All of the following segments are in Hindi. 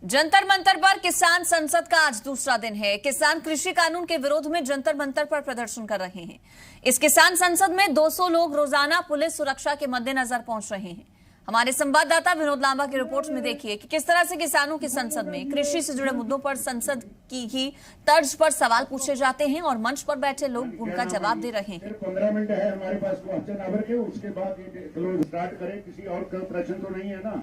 जंतर मंतर पर किसान संसद का आज दूसरा दिन है। किसान कृषि कानून के विरोध में जंतर मंतर पर प्रदर्शन कर रहे हैं। इस किसान संसद में 200 लोग रोजाना पुलिस सुरक्षा के मद्देनजर पहुंच रहे हैं। हमारे संवाददाता विनोद लांबा की रिपोर्ट में देखिए कि किस तरह से किसानों की संसद में कृषि से जुड़े मुद्दों पर संसद की ही तर्ज पर सवाल पूछे जाते हैं और मंच पर बैठे लोग उनका जवाब दे रहे हैं। 15 मिनट है हमारे पास क्वेश्चन आवर के, उसके बाद क्लोज स्टार्ट करें। किसी और का प्रश्न तो नहीं है ना?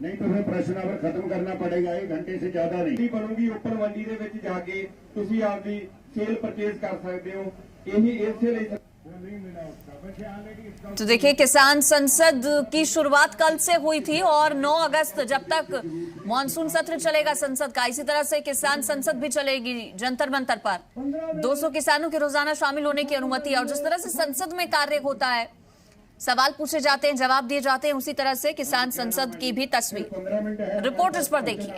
नहीं तो फिर प्रश्न आवर खत्म करना पड़ेगा, 1 घंटे से ज्यादा नहीं बनूंगी। ऊपर मंडी ਦੇ ਵਿੱਚ ਜਾ ਕੇ ਤੁਸੀਂ ਆਪਦੀ ਸੇਲ ਪਰਚੇਸ ਕਰ ਸਕਦੇ ਹੋ। ਇਹੀ ਇਸੇ ਲਈ तो देखिए, किसान संसद की शुरुआत कल से हुई थी और 9 अगस्त जब तक मॉनसून सत्र चलेगा संसद का, इसी तरह से किसान संसद भी चलेगी जंतर मंतर पर। 200 किसानों के रोजाना शामिल होने की अनुमति और जिस तरह से संसद में कार्य होता है, सवाल पूछे जाते हैं, जवाब दिए जाते हैं, उसी तरह से किसान संसद की भी तस्वीर रिपोर्ट इस पर देखिए।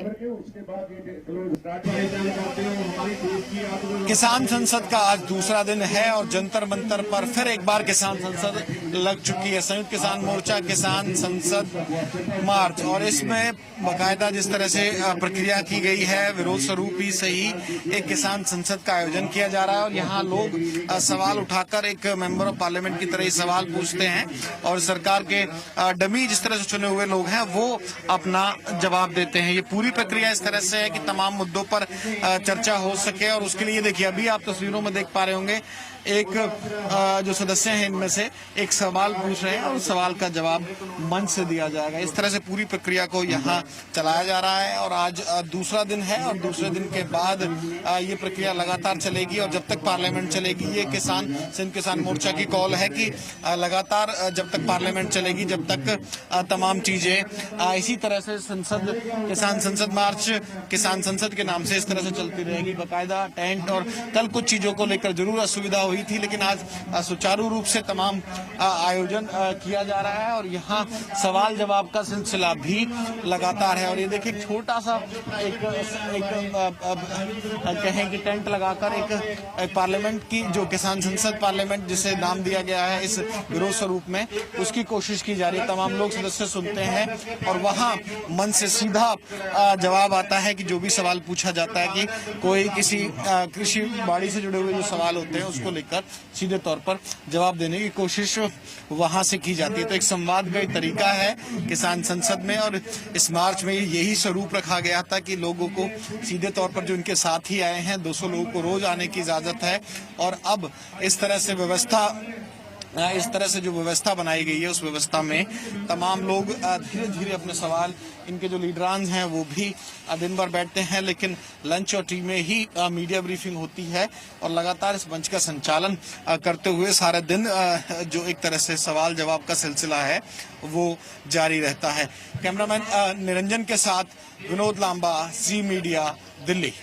किसान संसद का आज दूसरा दिन है और जंतर मंतर पर फिर एक बार किसान संसद लग चुकी है। संयुक्त किसान मोर्चा किसान संसद मार्च, और इसमें बाकायदा जिस तरह से प्रक्रिया की गई है, विरोध स्वरूप ही सही एक किसान संसद का आयोजन किया जा रहा है और यहाँ लोग सवाल उठाकर एक मेंबर ऑफ पार्लियामेंट की तरह ही सवाल पूछते हैं और सरकार के डमी जिस तरह से चुने हुए लोग हैं वो अपना जवाब देते हैं। ये पूरी प्रक्रिया इस तरह से है कि तमाम मुद्दों पर चर्चा हो सके और उसके लिए देखिए अभी आप तस्वीरों में देख पा रहे होंगे एक जो सदस्य हैं इनमें से एक सवाल पूछ रहे हैं और सवाल का जवाब मंच से दिया जाएगा। इस तरह से पूरी प्रक्रिया को यहाँ चलाया जा रहा है और आज दूसरा दिन है और दूसरे दिन के बाद ये प्रक्रिया लगातार चलेगी और जब तक पार्लियामेंट चलेगी। ये सिंध किसान मोर्चा की कॉल है कि लगातार जब तक पार्लियामेंट चलेगी, जब तक तमाम चीजें इसी तरह से किसान संसद मार्च किसान संसद के नाम से इस तरह से चलती रहेगी। बाकायदा टेंट और कल कुछ चीजों को लेकर जरूर असुविधा हुई थी, लेकिन आज सुचारू रूप से तमाम आयोजन किया जा रहा है और यहाँ सवाल जवाब का सिलसिला भी लगातार है। और ये देखिए छोटा सा एक कहें कि टेंट लगाकर एक पार्लियामेंट की जो किसान संसद पार्लियामेंट जिसे नाम दिया गया है इस विरोध स्वरूप में, उसकी कोशिश की जा रही है। तमाम लोग सदस्य सुनते हैं और वहाँ मन से सीधा जवाब आता है कि जो भी सवाल पूछा जाता है कि कोई किसी कृषि बाड़ी से जुड़े हुए जो सवाल होते हैं उसको लेकर सीधे तौर पर जवाब देने की कोशिश वहां से की जाती है। तो एक संवाद का तरीका है किसान संसद में और इस मार्च में यही स्वरूप रखा गया था कि लोगों को सीधे तौर पर जो इनके साथ ही आए हैं 200 लोगों को रोज आने की इजाजत है और अब इस तरह से जो व्यवस्था बनाई गई है उस व्यवस्था में तमाम लोग धीरे धीरे अपने सवाल, इनके जो लीडरान हैं वो भी दिन भर बैठते हैं, लेकिन लंच और टी में ही मीडिया ब्रीफिंग होती है और लगातार इस मंच का संचालन करते हुए सारे दिन जो एक तरह से सवाल जवाब का सिलसिला है वो जारी रहता है। कैमरामैन निरंजन के साथ विनोद लांबा, जी मीडिया, दिल्ली।